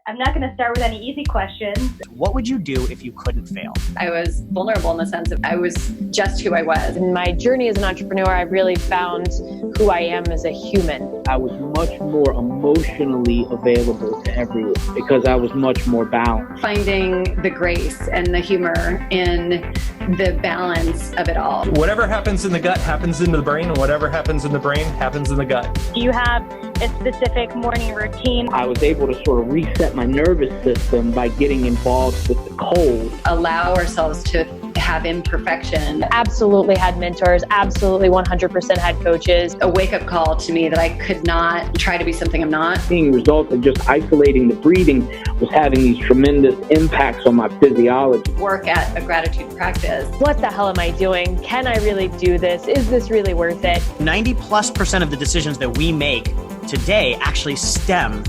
I'm not going to start with any easy questions. What would you do if you couldn't fail? I was vulnerable in the sense of I was just who I was. In my journey as an entrepreneur, I really found who I am as a human. I was much more emotionally available to everyone because I was much more balanced. Finding the grace and the humor in the balance of it all. Whatever happens in the gut happens in the brain, and whatever happens in the brain happens in the gut. Do you have a specific morning routine? I was able to sort of reset my nervous system by getting involved with the cold. Allow ourselves to have imperfection. Absolutely had mentors, absolutely 100% had coaches. A wake-up call to me that I could not try to be something I'm not. Seeing results of just isolating the breathing was having these tremendous impacts on my physiology. Work at a gratitude practice. What the hell am I doing? Can I really do this? Is this really worth it? 90+% of the decisions that we make today actually stem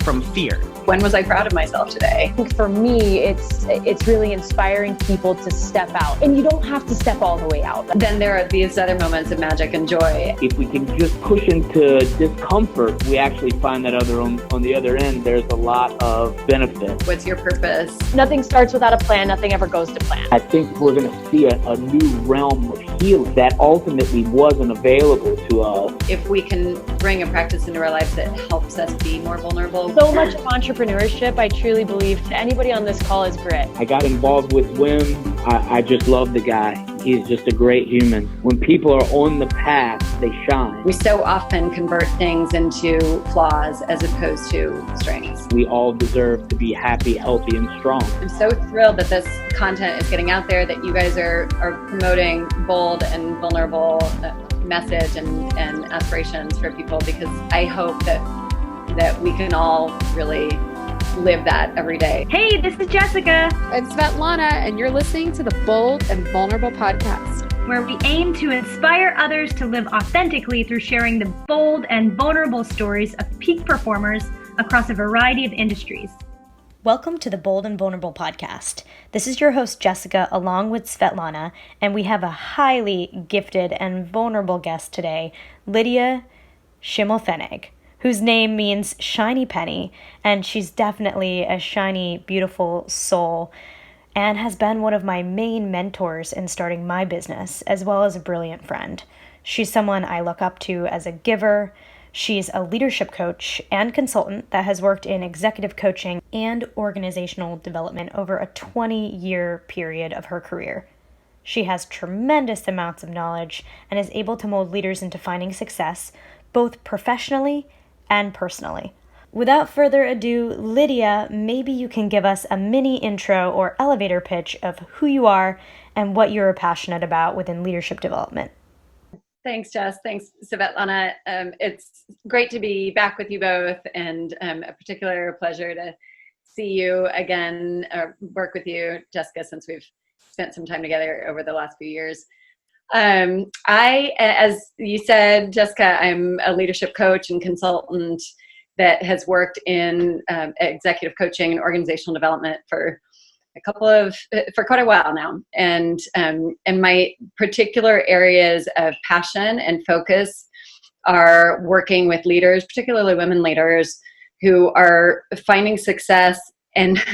from fear. When was I proud of myself today? I think for me, it's really inspiring people to step out. And you don't have to step all the way out. Then there are these other moments of magic and joy. If we can just push into discomfort, we actually find that on the other end, there's a lot of benefit. What's your purpose? Nothing starts without a plan. Nothing ever goes to plan. I think we're going to see a new realm of healing that ultimately wasn't available to us. If we can bring a practice into our lives that helps us be more vulnerable. So much of entrepreneurship, I truly believe, to anybody on this call is grit. I got involved with Wim. I just love the guy. He's just a great human. When people are on the path, they shine. We so often convert things into flaws as opposed to strengths. We all deserve to be happy, healthy, and strong. I'm so thrilled that this content is getting out there, that you guys are promoting bold and vulnerable message and aspirations for people, because I hope that we can all really live that every day. Hey, this is Jessica. I'm Svetlana, and you're listening to the Bold and Vulnerable podcast, Where we aim to inspire others to live authentically through sharing the bold and vulnerable stories of peak performers across a variety of industries. Welcome to the Bold and Vulnerable podcast. This is your host, Jessica, along with Svetlana, and we have a highly gifted and vulnerable guest today, Lydia Schimmelpfenig, whose name means shiny penny, and she's definitely a shiny, beautiful soul, and has been one of my main mentors in starting my business, as well as a brilliant friend. She's someone I look up to as a giver. She's a leadership coach and consultant that has worked in executive coaching and organizational development over a 20-year period of her career. She has tremendous amounts of knowledge and is able to mold leaders into finding success, both professionally and personally. Without further ado, Lydia, maybe you can give us a mini intro or elevator pitch of who you are and what you're passionate about within leadership development. Thanks, Jess. Thanks, Svetlana. It's great to be back with you both, and a particular pleasure to see you again, work with you, Jessica, since we've spent some time together over the last few years. As you said, Jessica, I'm a leadership coach and consultant that has worked in executive coaching and organizational development for quite a while now. And my particular areas of passion and focus are working with leaders, particularly women leaders, who are finding success and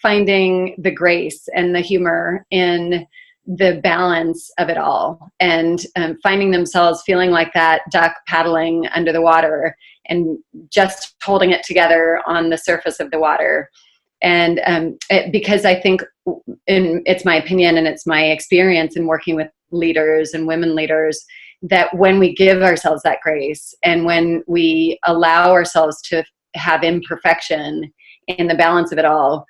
finding the grace and the humor in the balance of it all, and finding themselves feeling like that duck paddling under the water and just holding it together on the surface of the water. And because I think, it's my opinion and it's my experience in working with leaders and women leaders, that when we give ourselves that grace and when we allow ourselves to have imperfection in the balance of it all,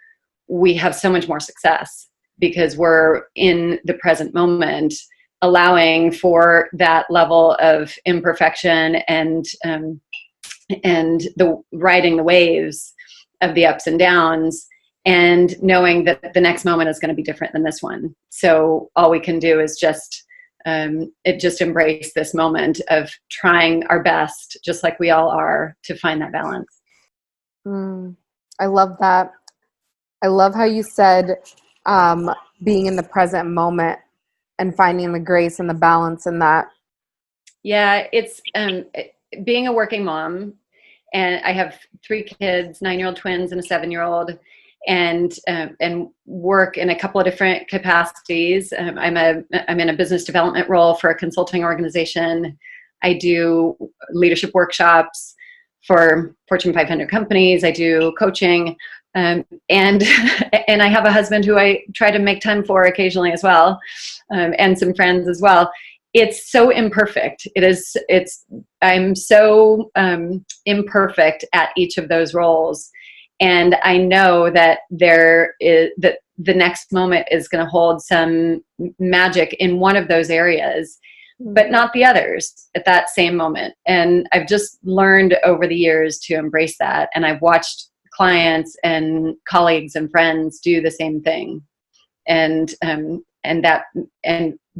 we have so much more success, because we're in the present moment, allowing for that level of imperfection and the riding the waves of the ups and downs, and knowing that the next moment is going to be different than this one. So all we can do is just embrace this moment of trying our best, just like we all are, to find that balance. I love that. I love how you said being in the present moment and finding the grace and the balance in that. Yeah, it's being a working mom and I have 3 kids, 9-year-old twins and a 7-year-old, and work in a couple of different capacities. I'm in a business development role for a consulting organization. I do leadership workshops for Fortune 500 companies. I do coaching, and I have a husband who I try to make time for occasionally as well, and some friends as well. It's so imperfect. I'm so imperfect at each of those roles. And I know that that the next moment is going to hold some magic in one of those areas, but not the others at that same moment. And I've just learned over the years to embrace that. And I've watched clients and colleagues and friends do the same thing. And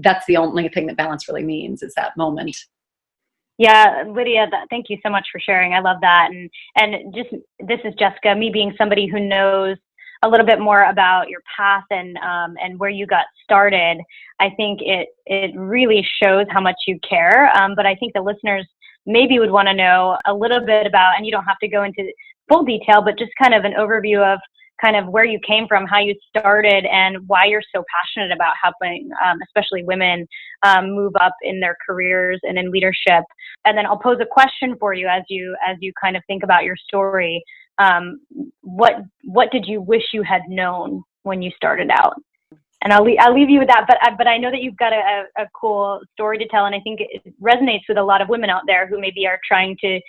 that's the only thing that balance really means, is that moment. Yeah, Lydia, thank you so much for sharing. I love that. And just, this is Jessica, me being somebody who knows a little bit more about your path and where you got started. I think it really shows how much you care. But I think the listeners maybe would want to know a little bit about, and you don't have to go into full detail, but just kind of an overview of kind of where you came from, how you started, and why you're so passionate about helping, especially women, move up in their careers and in leadership. And then I'll pose a question for you as you kind of think about your story. What did you wish you had known when you started out? And I'll leave you with that. But I know that you've got a cool story to tell, and I think it resonates with a lot of women out there who maybe are trying to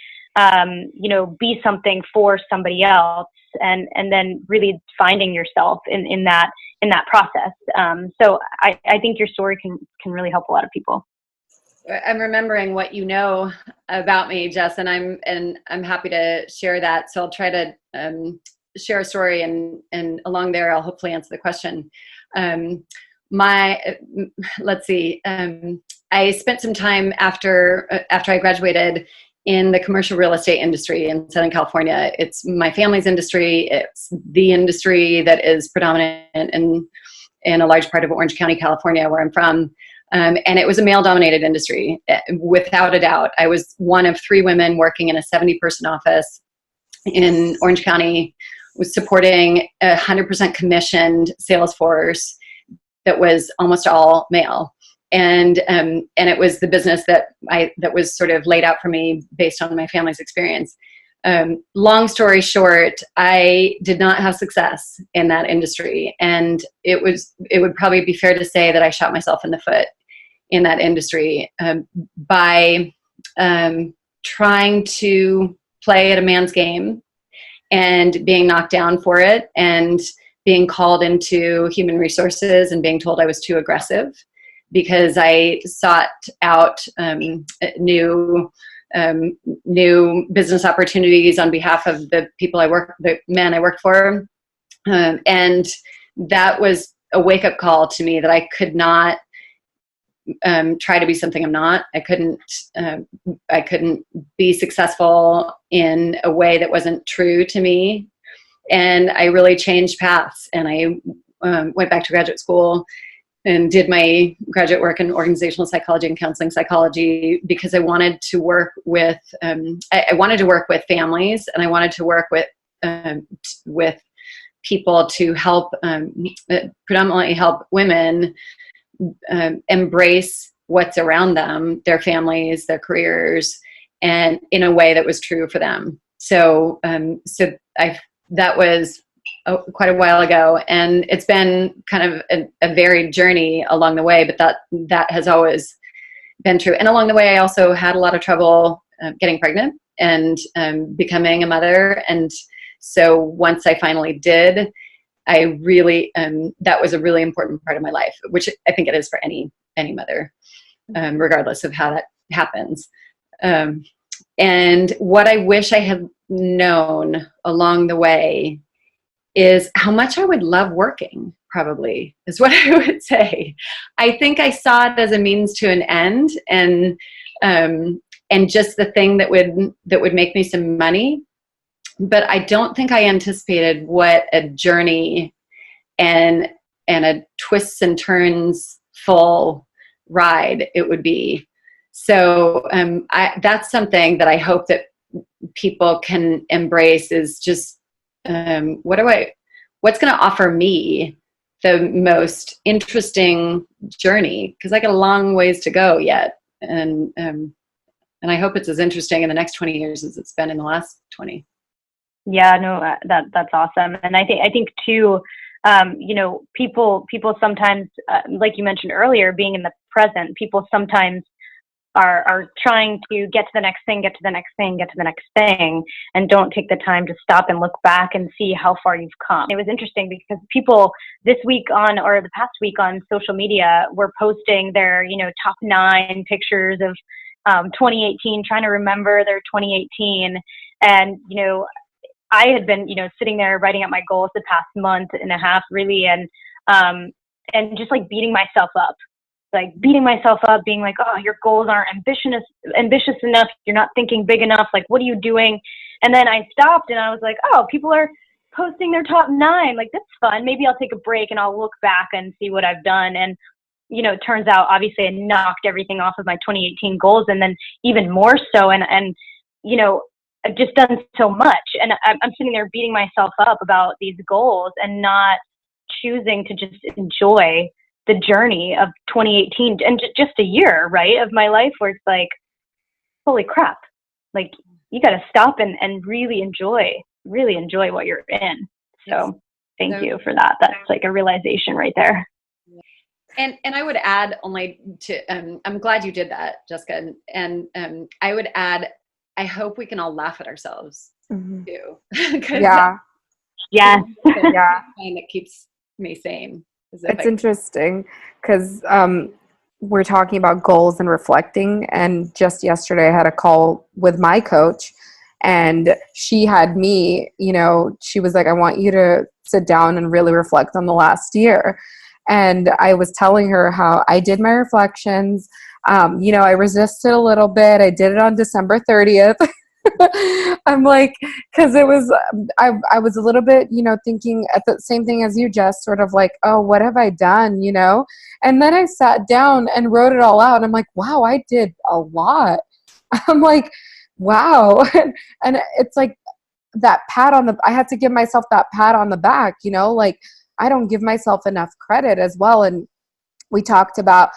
be something for somebody else, and then really finding yourself in that process. So I think your story can really help a lot of people. I'm remembering what you know about me, Jess, and I'm happy to share that. So I'll try to share a story, and along there I'll hopefully answer the question. Let's see. I spent some time after I graduated in the commercial real estate industry in Southern California. It's my family's industry. It's the industry that is predominant in a large part of Orange County, California, where I'm from. And it was a male-dominated industry, without a doubt. I was one of 3 women working in a 70-person office in Orange County, was supporting 100% commissioned sales force that was almost all male. And it was the business that was sort of laid out for me based on my family's experience. Long story short, I did not have success in that industry, and it would probably be fair to say that I shot myself in the foot in that industry by trying to play at a man's game and being knocked down for it, and being called into human resources and being told I was too aggressive because I sought out new business opportunities on behalf of the men I worked for. And that was a wake-up call to me that I could not try to be something I'm not. I couldn't be successful in a way that wasn't true to me. And I really changed paths, and I went back to graduate school and did my graduate work in organizational psychology and counseling psychology, because I wanted to work with I wanted to work with families, and I wanted to work with people to help predominantly help women embrace what's around them, their families, their careers, and in a way that was true for them. So that was quite a while ago, and it's been kind of a varied journey along the way, but that has always been true. And along the way, I also had a lot of trouble getting pregnant and becoming a mother. And so once I finally did, I really that was a really important part of my life, which I think it is for any mother, regardless of how that happens. And what I wish I had known along the way is how much I would love working, probably, is what I would say. I think I saw it as a means to an end, and just the thing that would make me some money. But I don't think I anticipated what a journey and a twists and turns full ride it would be. So that's something that I hope that people can embrace is just, what's going to offer me the most interesting journey? Because I got a long ways to go yet. And I hope it's as interesting in the next 20 years as it's been in the last 20. Yeah, no, that's awesome. And I think too, people sometimes, like you mentioned earlier, being in the present, people sometimes are trying to get to the next thing, and don't take the time to stop and look back and see how far you've come. It was interesting because people the past week on social media were posting their, top 9 pictures of 2018, trying to remember their 2018. And, I had been, sitting there writing out my goals the past month and a half, really, and just like beating myself up, being like, oh, your goals aren't ambitious enough. You're not thinking big enough. Like, what are you doing? And then I stopped and I was like, oh, people are posting their top 9. Like, that's fun. Maybe I'll take a break and I'll look back and see what I've done. And, it turns out, obviously, I knocked everything off of my 2018 goals, and then even more so. And I've just done so much. And I'm sitting there beating myself up about these goals and not choosing to just enjoy the journey of 2018 and just a year, right, of my life where it's like, holy crap, like you got to stop and really enjoy what you're in. So thank you for that. That's like a realization right there. And I would add only to, I'm glad you did that, Jessica. And I would add, I hope we can all laugh at ourselves too. Yeah. Yeah. That keeps me sane. It's interesting because we're talking about goals and reflecting. And just yesterday I had a call with my coach, and she had me, she was like, I want you to sit down and really reflect on the last year. And I was telling her how I did my reflections. I resisted a little bit. I did it on December 30th. I'm like, because it was, I was a little bit, thinking at the same thing as you, Jess, sort of like, oh, what have I done, And then I sat down and wrote it all out. And I'm like, wow, I did a lot. I'm like, wow. And it's like that I had to give myself that pat on the back, like I don't give myself enough credit as well. And we talked about,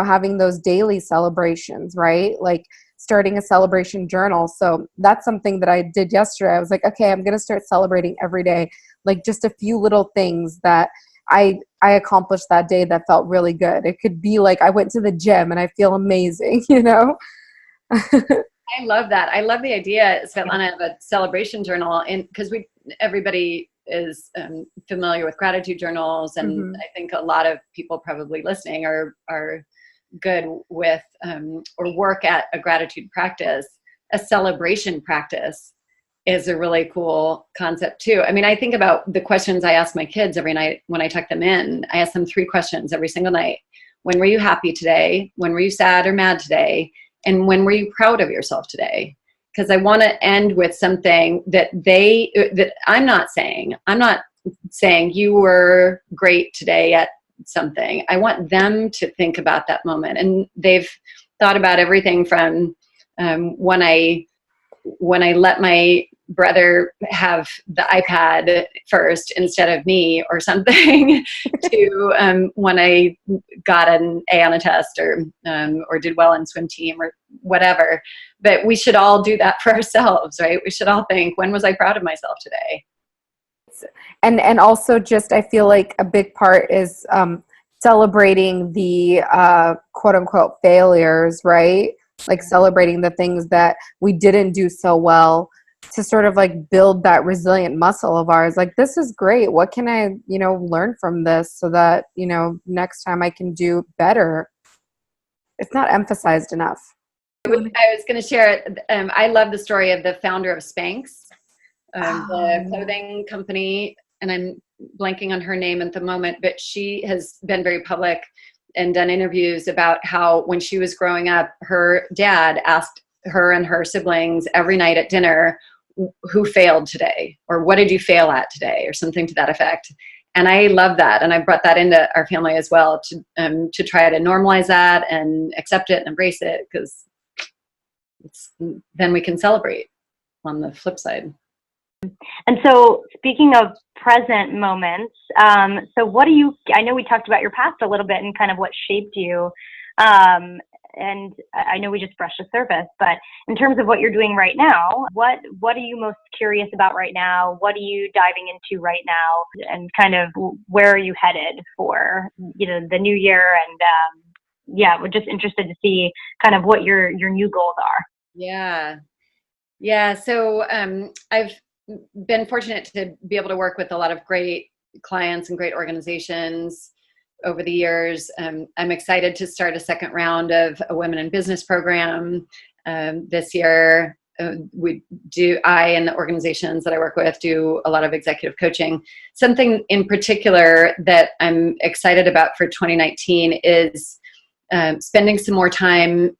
having those daily celebrations, right? Like starting a celebration journal. So that's something that I did yesterday. I was like, okay, I'm going to start celebrating every day, like just a few little things that I accomplished that day that felt really good. It could be like I went to the gym and I feel amazing, I love that. I love the idea, Svetlana, of a celebration journal, and because everybody is familiar with gratitude journals, and I think a lot of people probably listening are good with or work at a gratitude practice. A celebration practice is a really cool concept too. I mean, I think about the questions I ask my kids every night when I tuck them in. I ask them 3 questions every single night. When were you happy today? When were you sad or mad today? And when were you proud of yourself today? Because I want to end with something that I'm not saying you were great today at something. I want them to think about that moment. And they've thought about everything from when I let my brother have the iPad first instead of me or something to when I got an A on a test or did well in swim team or whatever. But we should all do that for ourselves, right? We should all think, when was I proud of myself today? And also just, I feel like a big part is celebrating the quote unquote failures, right? Like celebrating the things that we didn't do so well, to sort of like build that resilient muscle of ours. Like, this is great. What can I, learn from this so that, next time I can do better? It's not emphasized enough. I was going to share, I love the story of the founder of Spanx, the clothing company, and I'm blanking on her name at the moment, but she has been very public and done interviews about how when she was growing up, her dad asked her and her siblings every night at dinner, who failed today, or what did you fail at today, or something to that effect. And I love that, and I brought that into our family as well to try to normalize that and accept it and embrace it, because then we can celebrate. on the flip side. And so speaking of present moments, so I know we talked about your past a little bit and kind of what shaped you. And I know we just brushed the surface, but in terms of what you're doing right now, what are you most curious about right now? What are you diving into right now? And kind of where are you headed for, the new year? And we're just interested to see kind of what your new goals are. Yeah. So I've been fortunate to be able to work with a lot of great clients and great organizations over the years. I'm excited to start a second round of a Women in Business program this year. I and the organizations that I work with do a lot of executive coaching. Something in particular that I'm excited about for 2019 is spending some more time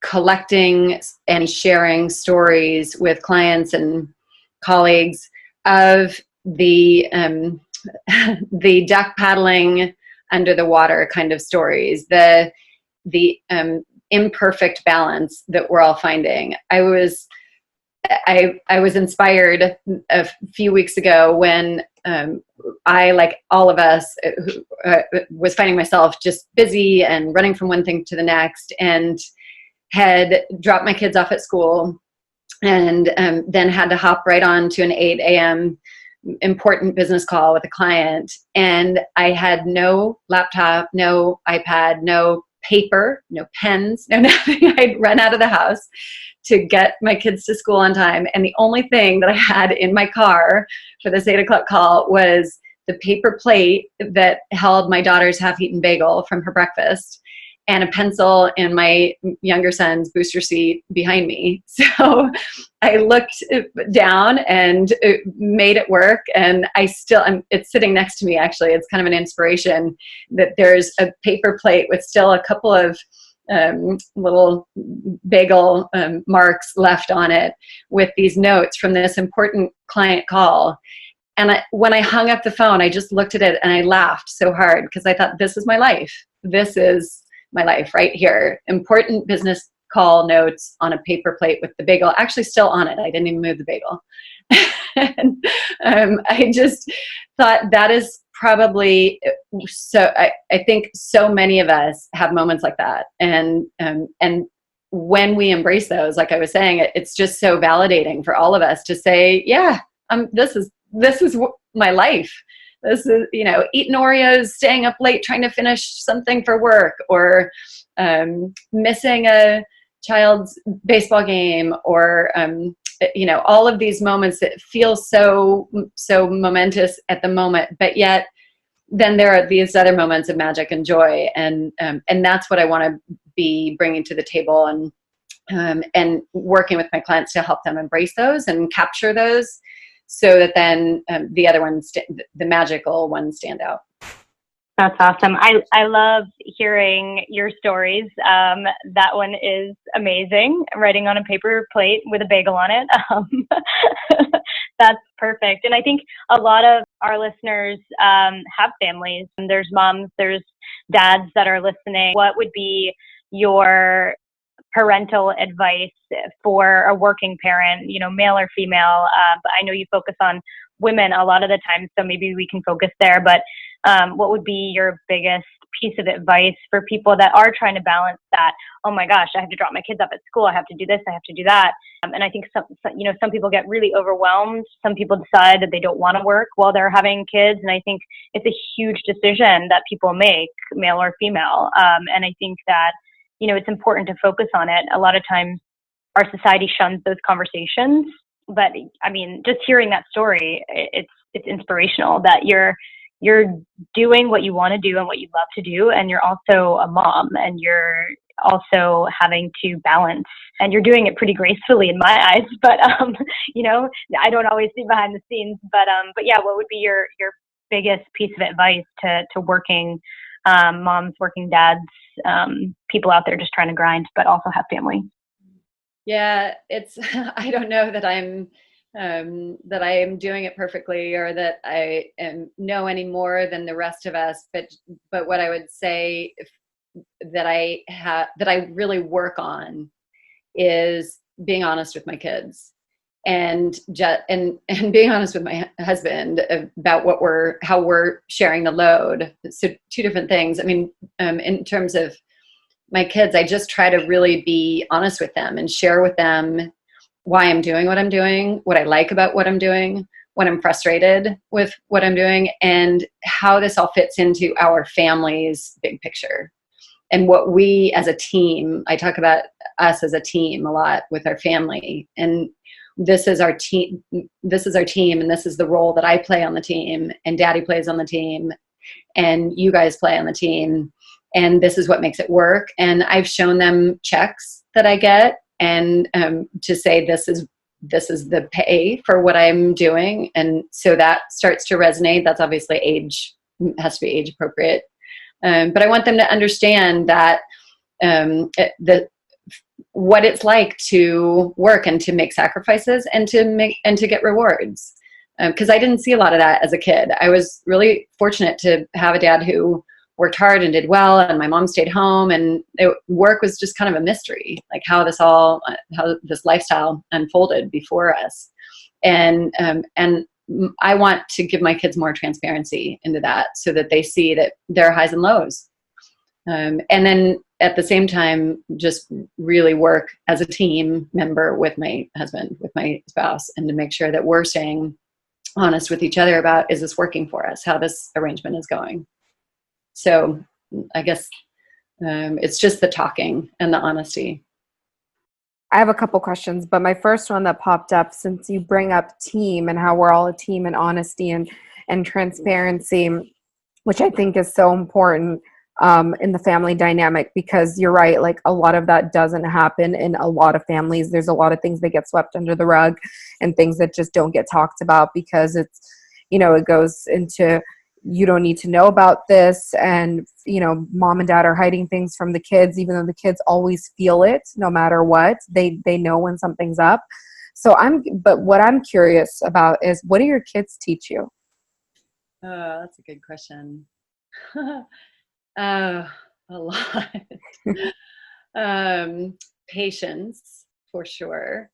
collecting and sharing stories with clients and colleagues of the duck paddling under the water kind of stories, the imperfect balance that we're all finding. I was inspired a few weeks ago when I, like all of us, was finding myself just busy and running from one thing to the next, and had dropped my kids off at school, and then had to hop right on to an 8 a.m. important business call with a client. And I had no laptop, no iPad, no paper, no pens, no nothing. I'd run out of the house to get my kids to school on time. And the only thing that I had in my car for this 8 o'clock call was the paper plate that held my daughter's half-eaten bagel from her breakfast, and a pencil in my younger son's booster seat behind me. So I looked down and made it work. And it's sitting next to me, actually. It's kind of an inspiration that there's a paper plate with still a couple of little bagel marks left on it with these notes from this important client call. And when I hung up the phone, I just looked at it and I laughed so hard, because I thought, this is my life. This is my life right here. Important business call notes on a paper plate with the bagel actually still on it. I didn't even move the bagel. And I just thought that is probably so. I think so many of us have moments like that, and when we embrace those, like I was saying, it's just so validating for all of us to say, yeah, this is my life. This is, eating Oreos, staying up late, trying to finish something for work, or missing a child's baseball game, or, all of these moments that feel so momentous at the moment, but yet then there are these other moments of magic and joy. And that's what I want to be bringing to the table, and working with my clients to help them embrace those and capture those, so that then the other ones, the magical ones, stand out. That's awesome. I love hearing your stories. That one is amazing. Writing on a paper plate with a bagel on it. That's perfect. And I think a lot of our listeners have families. There's moms, there's dads that are listening. What would be your parental advice for a working parent, male or female? But I know you focus on women a lot of the time, so maybe we can focus there. But what would be your biggest piece of advice for people that are trying to balance that? Oh my gosh, I have to drop my kids up at school. I have to do this. I have to do that. And I think some people get really overwhelmed. Some people decide that they don't want to work while they're having kids. And I think it's a huge decision that people make, male or female. And I think that it's important to focus on it. A lot of times our society shuns those conversations, but I mean, just hearing that story, it's inspirational that you're doing what you want to do and what you love to do. And you're also a mom, and you're also having to balance, and you're doing it pretty gracefully in my eyes, but I don't always see behind the scenes, but yeah, what would be your biggest piece of advice to working moms, working dads, people out there just trying to grind, but also have family? Yeah, I don't know that I am doing it perfectly, or that I know any more than the rest of us. But what I would say that I really work on is being honest with my kids, and being honest with my husband about how we're sharing the load. So two different things. I mean, in terms of my kids, I just try to really be honest with them and share with them why I'm doing what I'm doing, what I like about what I'm doing, when I'm frustrated with what I'm doing, and how this all fits into our family's big picture. And what we as a team, I talk about us as a team a lot with our family, and this is our team, and this is the role that I play on the team, and Daddy plays on the team, and you guys play on the team, and this is what makes it work. And I've shown them checks that I get, and to say this is the pay for what I'm doing. And so that starts to resonate. That's obviously has to be age appropriate. But I want them to understand that what it's like to work and to make sacrifices and to get rewards. Because I didn't see a lot of that as a kid. I was really fortunate to have a dad who worked hard and did well, and my mom stayed home, and work was just kind of a mystery, like how this lifestyle unfolded before us. And I want to give my kids more transparency into that, so that they see that there are highs and lows. And then at the same time, just really work as a team member with my husband, with my spouse, and to make sure that we're staying honest with each other about, is this working for us, how this arrangement is going. So I guess it's just the talking and the honesty. I have a couple questions, but my first one that popped up, since you bring up team and how we're all a team, and honesty and transparency, which I think is so important in the family dynamic, because you're right, like a lot of that doesn't happen in a lot of families. There's a lot of things that get swept under the rug and things that just don't get talked about because it's, it goes into, you don't need to know about this, and mom and dad are hiding things from the kids, even though the kids always feel it no matter what. They know when something's up. But what I'm curious about is, what do your kids teach you? Oh, that's a good question. A lot. Patience, for sure.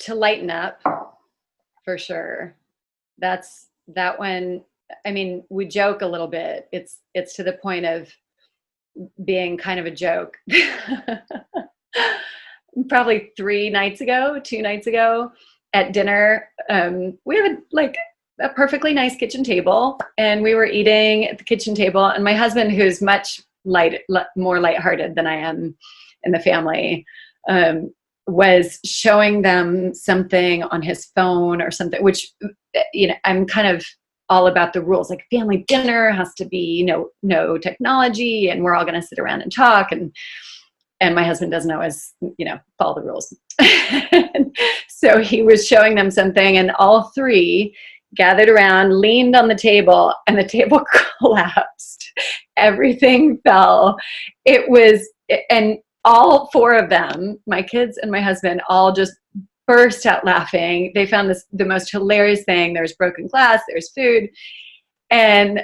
To lighten up, for sure. That one. I mean, we joke a little bit. It's to the point of being kind of a joke. Probably 2 nights ago at dinner, we have a perfectly nice kitchen table, and we were eating at the kitchen table, and my husband, who's much more lighthearted than I am in the family, was showing them something on his phone or something, which, I'm kind of all about the rules, like family dinner has to be, no technology, and we're all going to sit around and talk. And my husband doesn't always, follow the rules. So he was showing them something, and all three gathered around, leaned on the table, and the table collapsed. Everything fell. And all four of them, my kids and my husband, all just burst out laughing. They found this the most hilarious thing. There's broken glass, there's food. And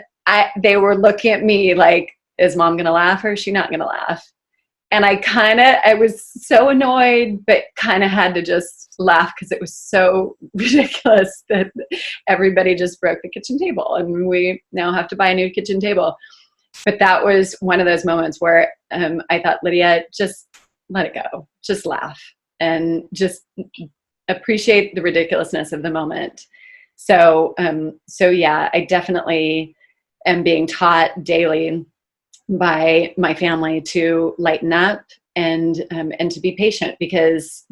they were looking at me like, is mom going to laugh or is she not going to laugh? And I was so annoyed, but kind of had to just laugh because it was so ridiculous that everybody just broke the kitchen table, and we now have to buy a new kitchen table. But that was one of those moments where I thought, Lydia, just let it go. Just laugh and just appreciate the ridiculousness of the moment. So yeah, I definitely am being taught daily by my family to lighten up and to be patient, because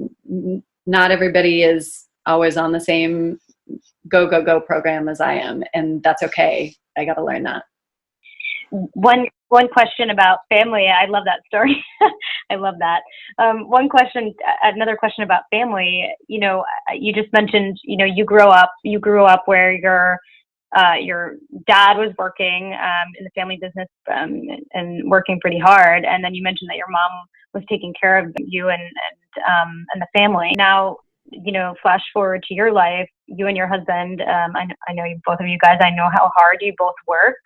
not everybody is always on the same go program as I am, and that's okay. I got to learn that. One question about family. I love that story. I love that. Another question about family. You just mentioned, you grew up where your dad was working in the family business and working pretty hard, and then you mentioned that your mom was taking care of you and the family. Now, flash forward to your life, you and your husband. I know both of you guys. I know how hard you both work.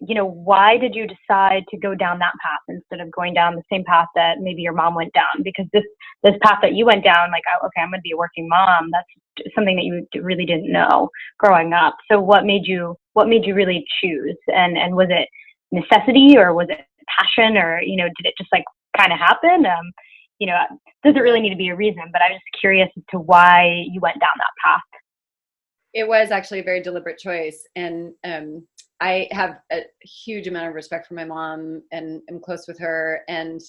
why did you decide to go down that path instead of going down the same path that maybe your mom went down? Because this path that you went down, like, okay, I'm going to be a working mom, that's something that you really didn't know growing up. So what made you really choose? And was it necessity, or was it passion, or, did it just like kind of happen? Doesn't really need to be a reason, but I'm just curious as to why you went down that path. It was actually a very deliberate choice. And I have a huge amount of respect for my mom, and I'm close with her, and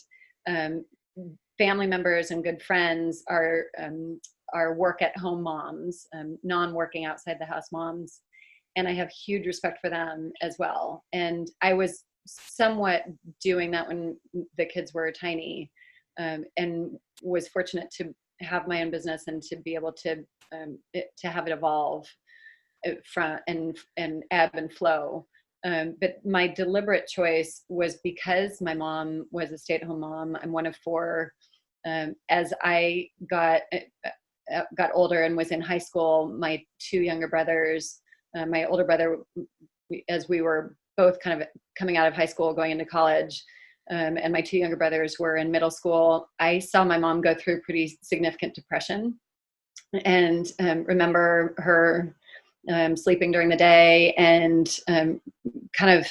family members and good friends are work at home moms, non-working outside the house moms. And I have huge respect for them as well. And I was somewhat doing that when the kids were tiny, and was fortunate to have my own business and to be able to have it evolve from and ebb and flow. But my deliberate choice was because my mom was a stay-at-home mom. I'm one of four. As I got older and was in high school, my two younger brothers, my older brother, as we were both kind of coming out of high school, going into college, and my two younger brothers were in middle school, I saw my mom go through pretty significant depression, and remember her sleeping during the day, and kind of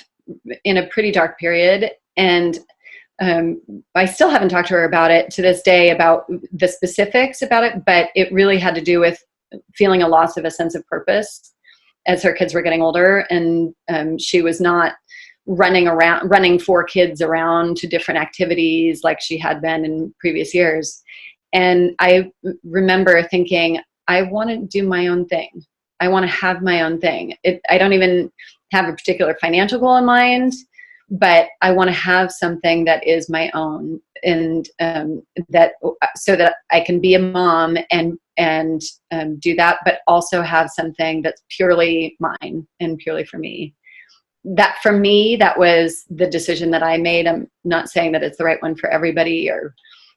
in a pretty dark period. And I still haven't talked to her about it to this day, about the specifics about it, but it really had to do with feeling a loss of a sense of purpose as her kids were getting older. And she was not running four kids around to different activities like she had been in previous years. And I remember thinking, I want to do my own thing. I want to have my own thing. I don't even have a particular financial goal in mind, but I want to have something that is my own, and that so that I can be a mom and do that, but also have something that's purely mine and purely for me. That for me, that was the decision that I made. I'm not saying that it's the right one for everybody,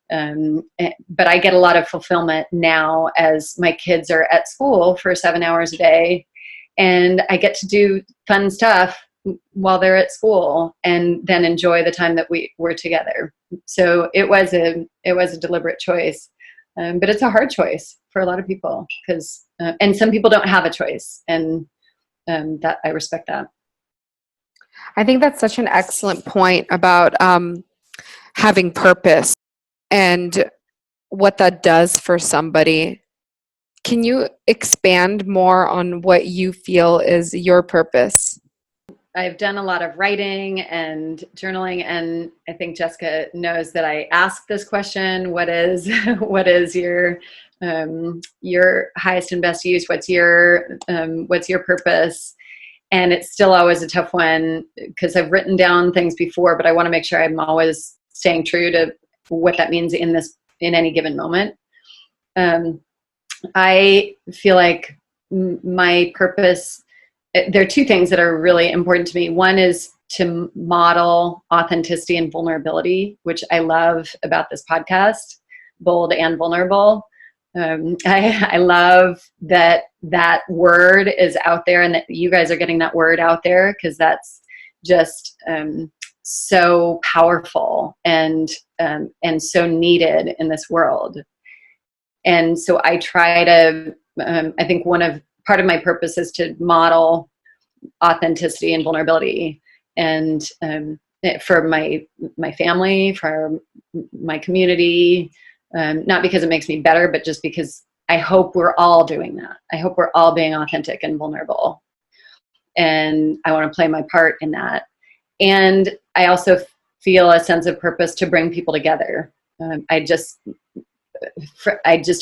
but I get a lot of fulfillment now as my kids are at school for 7 hours a day, and I get to do fun stuff while they're at school, and then enjoy the time that we were together. So it was a deliberate choice, but it's a hard choice for a lot of people, because and some people don't have a choice, and that I respect that. I think that's such an excellent point about having purpose and what that does for somebody. Can you expand more on what you feel is your purpose? I've done a lot of writing and journaling, and I think Jessica knows that I ask this question: what is your highest and best use? What's your purpose? And it's still always a tough one, because I've written down things before, but I want to make sure I'm always staying true to what that means in any given moment. I feel like my purpose, there are two things that are really important to me. One is to model authenticity and vulnerability, which I love about this podcast, Bold and Vulnerable. I love that word is out there, and that you guys are getting that word out there, because that's just so powerful and so needed in this world. And so I try to, I think part of my purpose is to model authenticity and vulnerability, and for my family, for my community, not because it makes me better, but just because I hope we're all doing that. I hope we're all being authentic and vulnerable, and I want to play my part in that. And I also feel a sense of purpose to bring people together. I just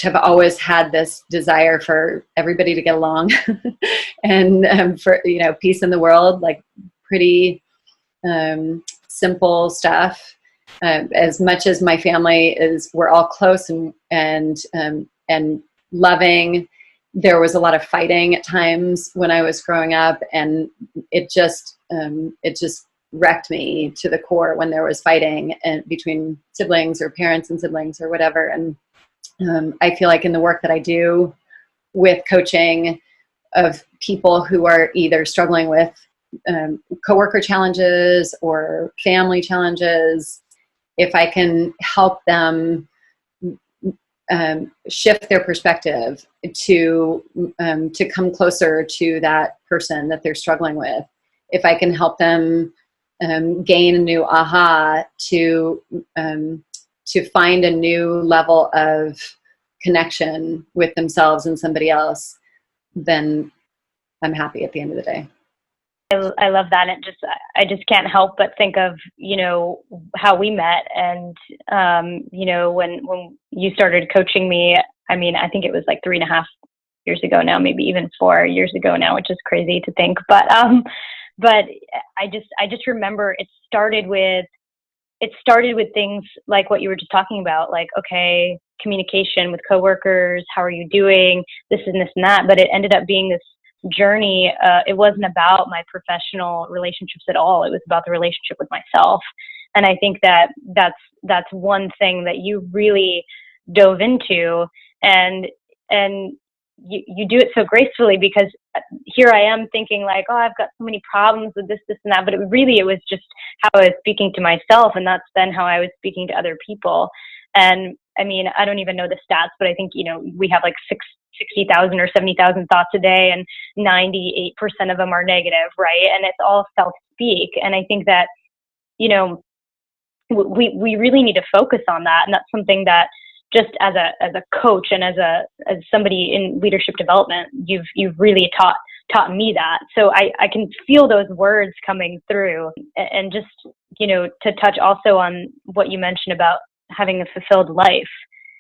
have always had this desire for everybody to get along, and for peace in the world, like pretty simple stuff. As much as my family we're all close and loving, there was a lot of fighting at times when I was growing up, and it just wrecked me to the core when there was fighting between siblings or parents and siblings or whatever. And I feel like in the work that I do with coaching of people who are either struggling with coworker challenges or family challenges, if I can help them shift their perspective to come closer to that person that they're struggling with, if I can help them gain a new aha to find a new level of connection with themselves and somebody else, then I'm happy at the end of the day. I love that. And I just can't help but think of, how we met. And, when you started coaching me, I mean, I think it was like 3.5 years ago now, maybe even 4 years ago now, which is crazy to think. But I just remember it started with things like what you were just talking about, like, okay, communication with coworkers, how are you doing, this and this and that. But it ended up being this journey. It wasn't about my professional relationships at all. It was about the relationship with myself. And I think that's one thing that you really dove into, and you do it so gracefully, because here I am thinking like, oh, I've got so many problems with this and that, but it was just how I was speaking to myself, and that's then how I was speaking to other people. And I mean, I don't even know the stats, but I think, we have like 60,000 or 70,000 thoughts a day, and 98% of them are negative, right? And it's all self-speak. And I think that, we really need to focus on that. And that's something that, just as a coach and as somebody in leadership development, you've really taught me that. So I can feel those words coming through. And just, to touch also on what you mentioned about having a fulfilled life,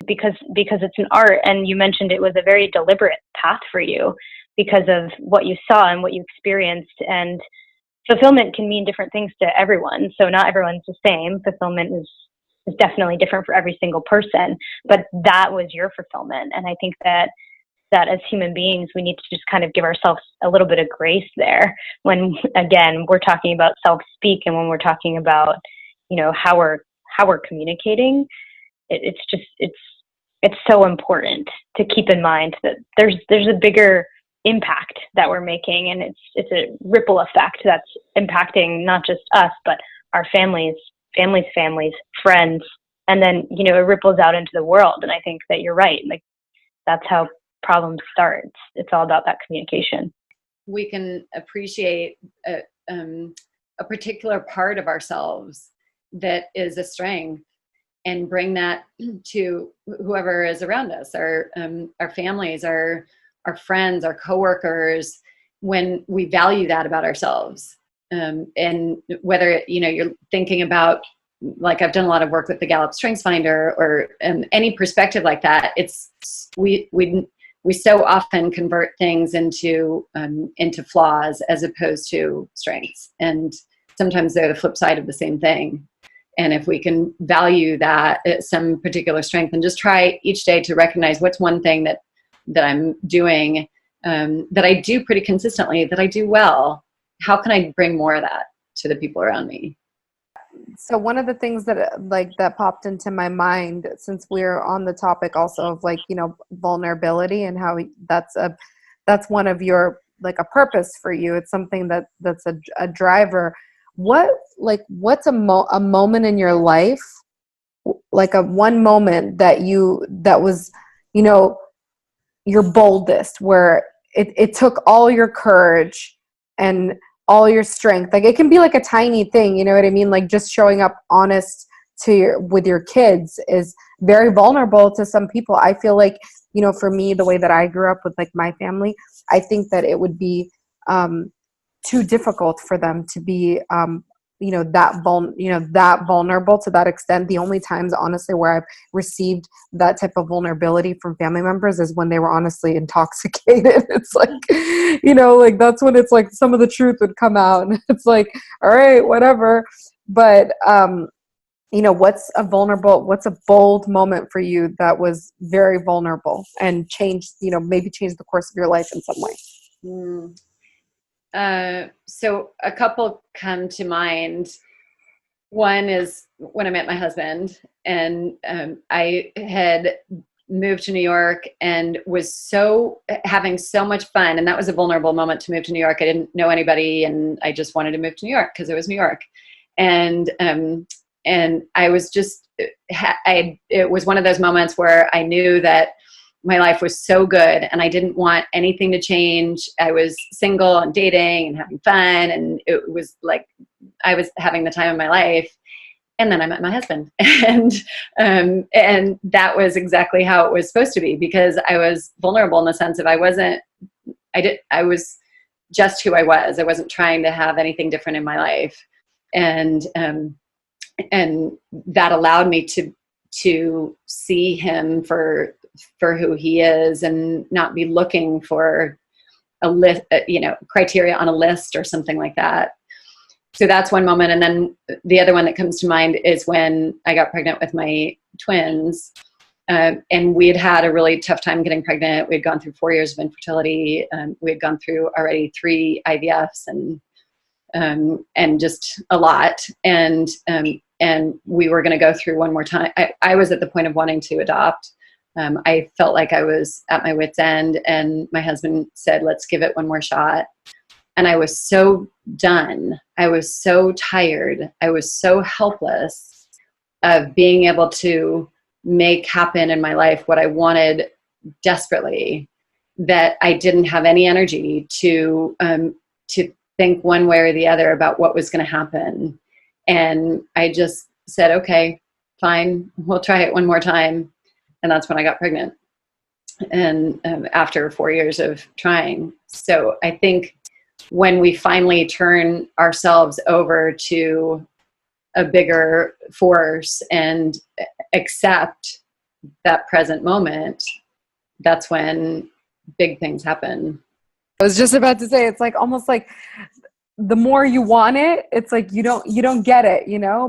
because it's an art, and you mentioned it was a very deliberate path for you because of what you saw and what you experienced. And fulfillment can mean different things to everyone. So not everyone's the same. Fulfillment is definitely different for every single person, but that was your fulfillment. And I think that as human beings, we need to just kind of give ourselves a little bit of grace there when, again, we're talking about self-speak, and when we're talking about, how we're communicating. It's so important to keep in mind that there's a bigger impact that we're making, and it's a ripple effect that's impacting not just us, but our families, friends, and then, it ripples out into the world. And I think that you're right. Like, that's how problems start. It's all about that communication. We can appreciate a particular part of ourselves that is a strength, and bring that to whoever is around us, our families, our friends, our coworkers, when we value that about ourselves. And whether, you're thinking about, like, I've done a lot of work with the Gallup Strengths Finder, or any perspective like that. It's we so often convert things into flaws as opposed to strengths, and sometimes they're the flip side of the same thing. And if we can value that, some particular strength, and just try each day to recognize what's one thing that I'm doing, that I do pretty consistently, that I do well, how can I bring more of that to the people around me? So one of the things that popped into my mind, since we're on the topic also of vulnerability, and how that's one of your, a purpose for you. It's something that's a driver. What's a moment in your life, like one moment that was, your boldest, where it took all your courage and all your strength? Like, it can be like a tiny thing, you know what I mean? Like, just showing up honest with your kids is very vulnerable to some people. I feel like, for me, the way that I grew up with my family, I think that it would be too difficult for them to be that vulnerable to that extent. The only times, honestly, where I've received that type of vulnerability from family members is when they were honestly intoxicated. It's that's when it's like some of the truth would come out, and it's like, all right, whatever. But what's a bold moment for you that was very vulnerable and changed, maybe changed the course of your life in some way? So a couple come to mind. One is when I met my husband, and I had moved to New York and was having so much fun. And that was a vulnerable moment to move to New York. I didn't know anybody and I just wanted to move to New York because it was New York. And I was just, it was one of those moments where I knew that my life was so good and I didn't want anything to change. I was single and dating and having fun. And it was like, I was having the time of my life. And then I met my husband and that was exactly how it was supposed to be, because I was vulnerable in the sense of I was just who I was. I wasn't trying to have anything different in my life. And that allowed me to see him for who he is and not be looking for a list, criteria on a list or something like that. So that's one moment. And then the other one that comes to mind is when I got pregnant with my twins. And we had a really tough time getting pregnant. We had gone through 4 years of infertility. We had gone through already 3 IVFs and just a lot. And we were going to go through one more time. I was at the point of wanting to adopt. I felt like I was at my wit's end, and my husband said, let's give it one more shot. And I was so done. I was so tired. I was so helpless of being able to make happen in my life what I wanted desperately, that I didn't have any energy to think one way or the other about what was going to happen. And I just said, okay, fine, we'll try it one more time. And that's when I got pregnant. And after 4 years of trying. So I think when we finally turn ourselves over to a bigger force and accept that present moment, that's when big things happen. I was just about to say, it's like almost like the more you want it, it's like you don't get it,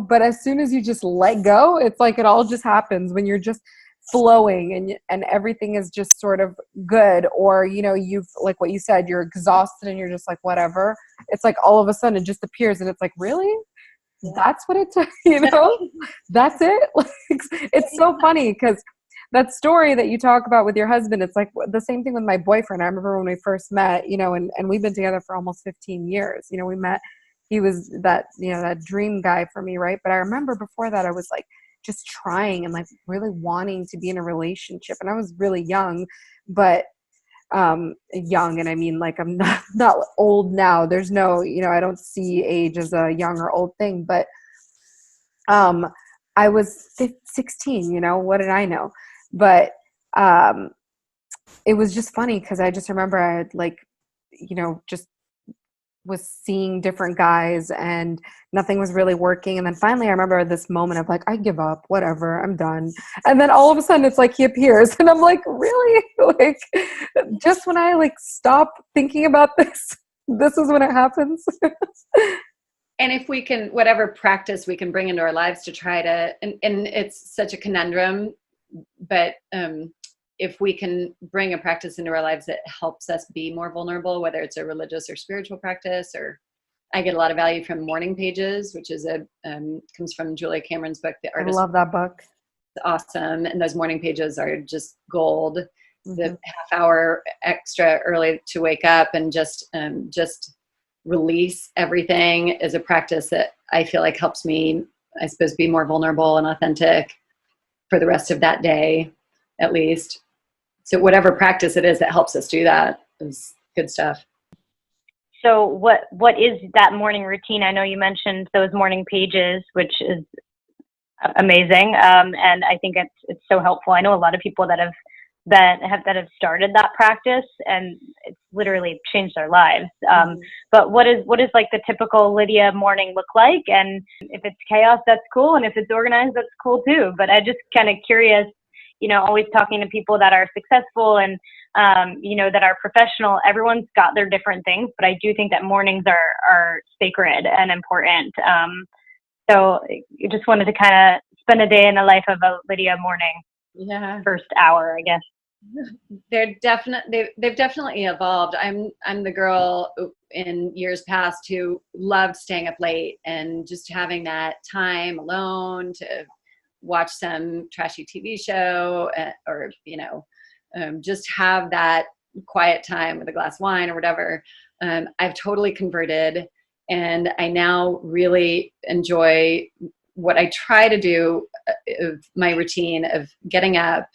but as soon as you just let go, it's like it all just happens when you're just flowing and everything is just sort of good, or you've, like what you said, you're exhausted and you're just like whatever. It's like all of a sudden it just appears and it's like, really? That's what it took, that's it. Like, it's so funny because that story that you talk about with your husband, it's like the same thing with my boyfriend. I remember when we first met, and we've been together for almost 15 years. We met, he was that, that dream guy for me, right? But I remember before that I was like just trying and like really wanting to be in a relationship, and I was really young, but young, and I mean like I'm not old now. There's no, I don't see age as a young or old thing, but I was 16, what did I know? But it was just funny because I just remember I had like, just was seeing different guys and nothing was really working. And then finally I remember this moment of like, I give up, whatever, I'm done. And then all of a sudden it's like he appears and I'm like, really? Like just when I like stop thinking about this is when it happens. And if we can, whatever practice we can bring into our lives to try to, and it's such a conundrum, but if we can bring a practice into our lives that helps us be more vulnerable, whether it's a religious or spiritual practice, or I get a lot of value from morning pages, which is comes from Julia Cameron's book, The Artist. I love that book. It's awesome. And those morning pages are just gold. Mm-hmm. The half hour extra early to wake up and just release everything is a practice that I feel like helps me, I suppose, be more vulnerable and authentic for the rest of that day, at least. So whatever practice it is that helps us do that is good stuff. So what is that morning routine? I know you mentioned those morning pages, which is amazing. And I think it's so helpful. I know a lot of people that have started that practice and it's literally changed their lives. But what is like the typical Lydia morning look like? And if it's chaos, that's cool. And if it's organized, that's cool too. But I just kind of curious, always talking to people that are successful and, that are professional. Everyone's got their different things, but I do think that mornings are sacred and important. So I just wanted to kind of spend a day in the life of a Lydia morning. Yeah. First hour, I guess. They've definitely evolved. I'm the girl in years past who loved staying up late and just having that time alone to watch some trashy TV show, or, just have that quiet time with a glass of wine or whatever. I've totally converted, and I now really enjoy what I try to do, my routine of getting up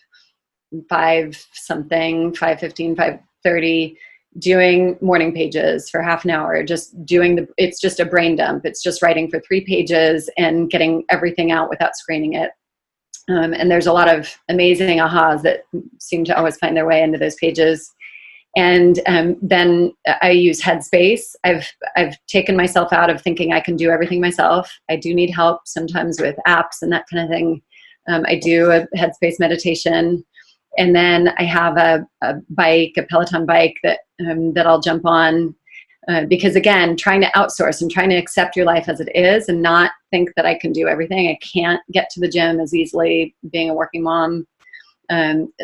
5:15, 5:30, doing morning pages for half an hour, it's just a brain dump. It's just writing for 3 pages and getting everything out without screening it. And there's a lot of amazing ahas that seem to always find their way into those pages. And then I use Headspace. I've taken myself out of thinking I can do everything myself. I do need help sometimes with apps and that kind of thing. I do a Headspace meditation. And then I have a Peloton bike that I'll jump on. Because again, trying to outsource and trying to accept your life as it is and not think that I can do everything. I can't get to the gym as easily being a working mom.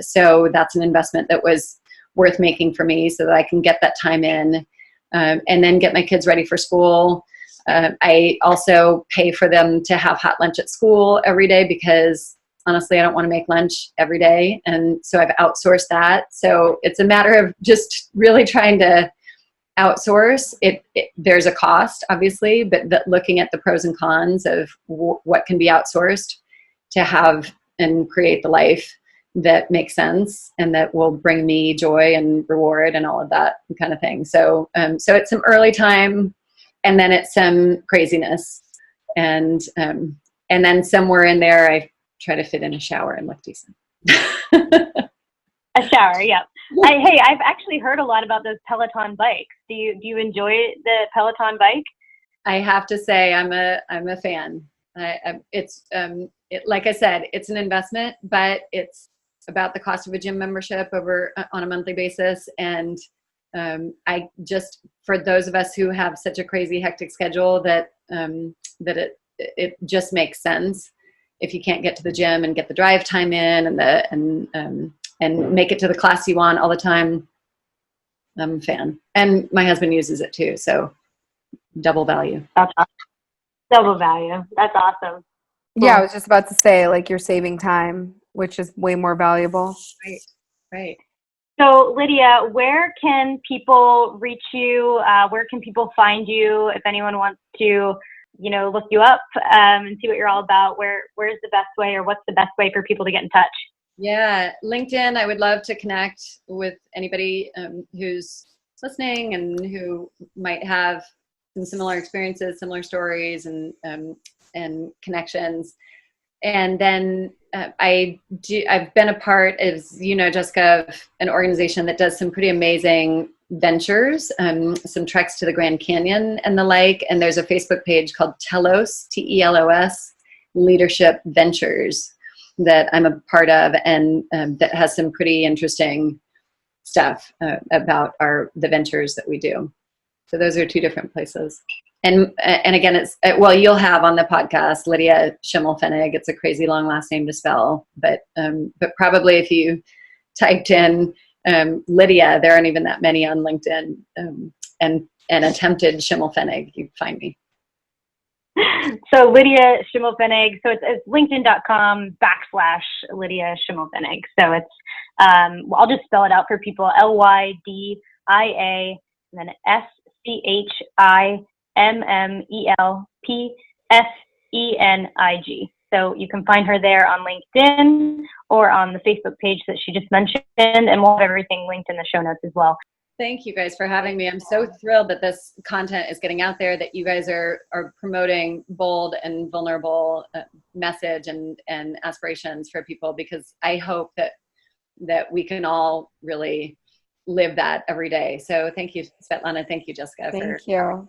So that's an investment that was worth making for me so that I can get that time in, and then get my kids ready for school. I also pay for them to have hot lunch at school every day because honestly, I don't want to make lunch every day. And so I've outsourced that. So it's a matter of just really trying to outsource. There's a cost, obviously, but looking at the pros and cons of what can be outsourced to have and create the life that makes sense and that will bring me joy and reward and all of that kind of thing. So it's some early time, and then it's some craziness, and then somewhere in there, I try to fit in a shower and look decent. A shower, yeah. I've actually heard a lot about those Peloton bikes. Do you enjoy the Peloton bike? I have to say, I'm a fan. Like I said, it's an investment, but it's about the cost of a gym membership on a monthly basis. And I just, for those of us who have such a crazy, hectic schedule, that it just makes sense. If you can't get to the gym and get the drive time in and make it to the class you want all the time, I'm a fan. And my husband uses it too, so double value. That's awesome. Double value. That's awesome. Yeah, I was just about to say, like, you're saving time, which is way more valuable. Right. So, Lydia, where can people reach you? Where can people find you if anyone wants to, look you up and see what you're all about? Where's the best way, or what's the best way for people to get in touch? Yeah, LinkedIn. I would love to connect with anybody who's listening and who might have some similar experiences, similar stories, and connections. And then I've been a part, as you know, Jessica, of an organization that does some pretty amazing ventures, some treks to the Grand Canyon and the like. And there's a Facebook page called Telos, Telos, Leadership Ventures, that I'm a part of, and that has some pretty interesting stuff about the ventures that we do. So those are 2 different places. And again, you'll have on the podcast Lydia Schimmelpfenig. It's a crazy long last name to spell, but probably if you typed in Lydia, there aren't even that many on LinkedIn, and attempted Schimmelpfenig, you'd find me. So Lydia Schimmelpfenig. So it's linkedin.com/Lydia Schimmelpfenig. So it's I'll just spell it out for people: LYDIA and then SCHIMMELPFENIG. So you can find her there on LinkedIn or on the Facebook page that she just mentioned, and we'll have everything linked in the show notes as well. Thank you guys for having me. I'm so thrilled that this content is getting out there, that you guys are promoting bold and vulnerable message and aspirations for people, because I hope that we can all really live that every day. So thank you, Svetlana. Thank you, Jessica. Thank you.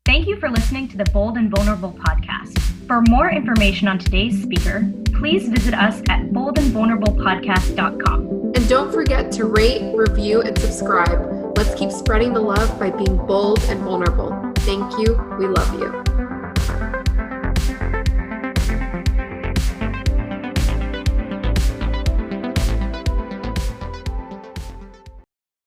Thank you for listening to the Bold and Vulnerable podcast. For more information on today's speaker, please visit us at boldandvulnerablepodcast.com. And don't forget to rate, review, and subscribe. Let's keep spreading the love by being bold and vulnerable. Thank you. We love you.